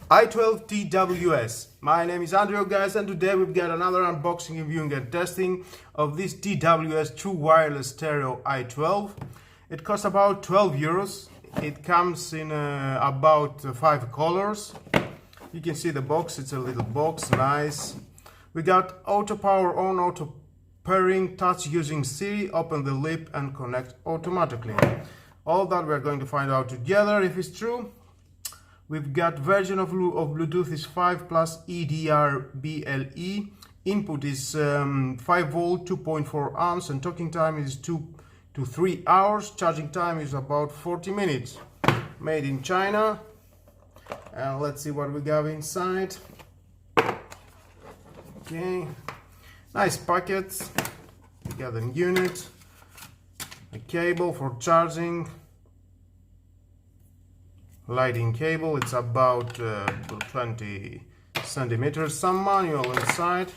i12 TWS. My name is Andrew, guys, and today we've got another unboxing, reviewing and testing of this TWS True Wireless Stereo i12. It costs about 12 euros. It comes in about 5 colors. You can see the box, it's a little box, nice. We got auto power on, auto pairing, touch using Siri, open the lip and connect automatically. All that we're going to find out together if it's true. We've got version of Bluetooth is 5 plus EDR-BLE. Input is 5 volt, 2.4 amps, and talking time is 2 to 3 hours. Charging time is about 40 minutes. Made in China. And let's see what we got inside. Okay, nice packets. We got a unit, a cable for charging. Lighting cable, it's about 20 centimeters, some manual inside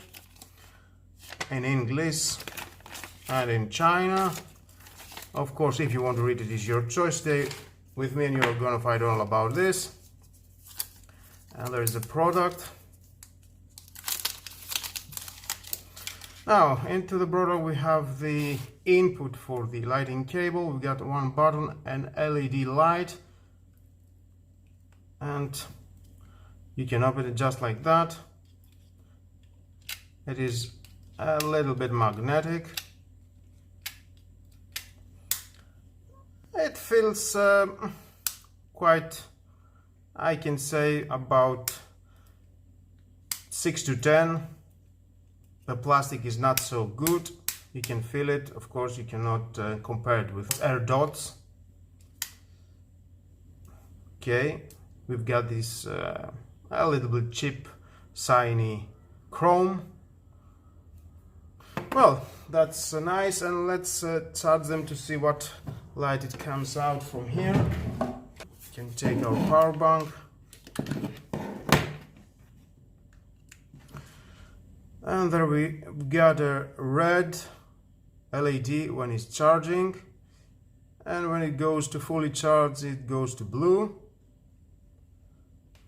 in English and in China. Of course, if you want to read it, is your choice. Stay with me and you're gonna find all about this. And there is the product. Now into the product we have the input for the lighting cable. We got one button and LED light, and you can open it just like that. It is a little bit magnetic. It feels quite, I can say, about 6 to 10. The plastic is not so good. You can feel it. Of course, you cannot compare it with Airdots. Okay. We've got this a little bit cheap, shiny chrome. Well, that's nice, and let's charge them to see what light it comes out from here. We can take our power bank. And there we got a red LED when it's charging, and when it goes to fully charge, it goes to blue.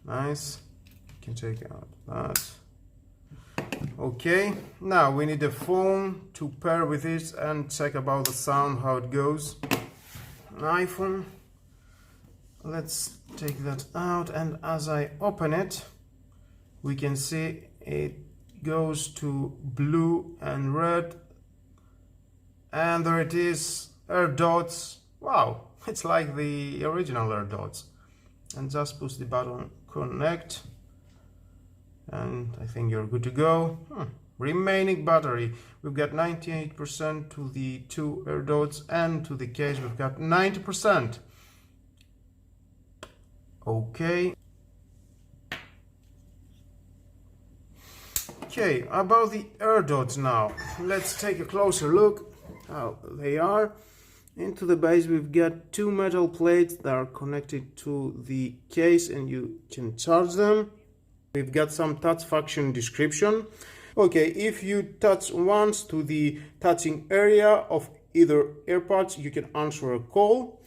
Nice. You can take out that. Okay, now we need a phone to pair with it and check about the sound, how it goes. An iPhone. Let's take that out, and as I open it, we can see it goes to blue and red, and there it is, Airdots. Wow, it's like the original Airdots. And just push the button connect, and I think you're good to go. Remaining battery, we've got 98% to the 2 Airdots, and to the case we've got 90%. Okay. Okay, about the Airdots now. Let's take a closer look how they are. Into the base we've got 2 metal plates that are connected to the case, and you can charge them. We've got some touch function description. Okay, if you touch once to the touching area of either AirPods, you can answer a call.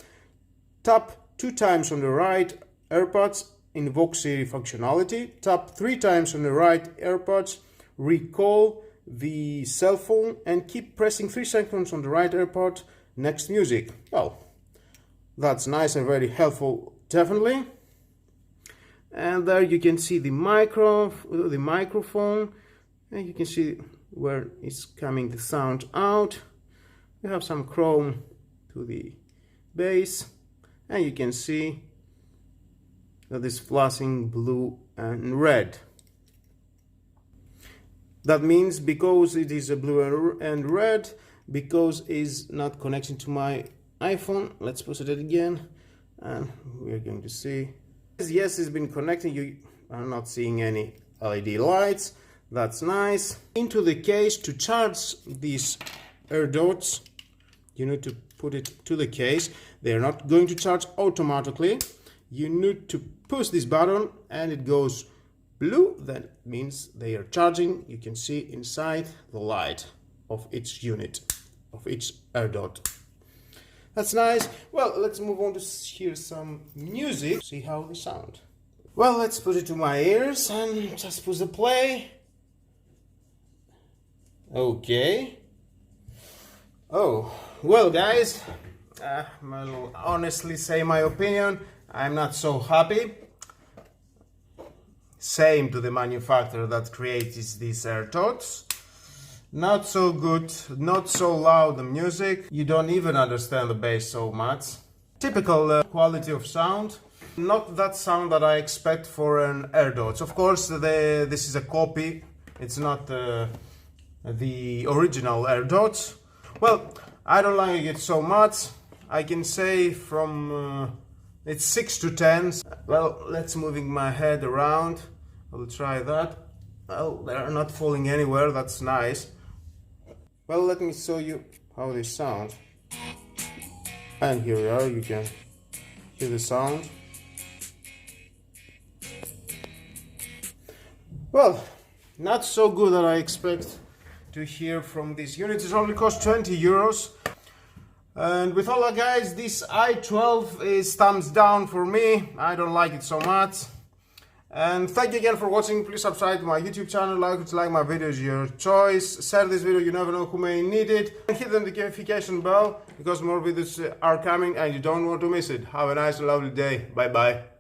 Tap 2 times on the right AirPods, invoke Siri functionality. Tap 3 times on the right AirPods, recall the cell phone, and keep pressing 3 seconds on the right AirPod, next music. Well, that's nice and very helpful, definitely. And there you can see the microphone, and you can see where it's coming the sound out. We have some chrome to the base, and you can see that is flashing blue and red. That means because it is a blue and red, because it's not connecting to my iPhone. Let's push it again, and we're going to see. Yes, it's been connecting. You are not seeing any LED lights. That's nice. Into the case, to charge these Airdots, you need to put it to the case. They are not going to charge automatically. You need to push this button, and it goes blue. That means they are charging. You can see inside the light of each unit, of each Airdot. That's nice. Well, let's move on to hear some music, see how they sound. Well, let's put it to my ears and just push the play. Okay. Oh, well guys, I'll honestly say my opinion, I'm not so happy. Same to the manufacturer that creates these Airdots. Not so good, not so loud the music, you don't even understand the bass so much. Typical quality of sound. Not that sound that I expect for an Airdots. Of course, this is a copy. It's not the original Airdots. Well, I don't like it so much. I can say from it's 6 to 10. Well, let's moving my head around. I'll try that. Well, they're not falling anywhere. That's nice. Well, let me show you how they sound. And here we are. You can hear the sound. Well, not so good that I expect to hear from these units. It only costs 20 euros. And with all that, guys, this i12 is thumbs down for me. I don't like it so much. And thank you again for watching. Please subscribe to my YouTube channel. Like my videos, your choice. Share this video, you never know who may need it. And hit the notification bell because more videos are coming and you don't want to miss it. Have a nice and lovely day. Bye bye.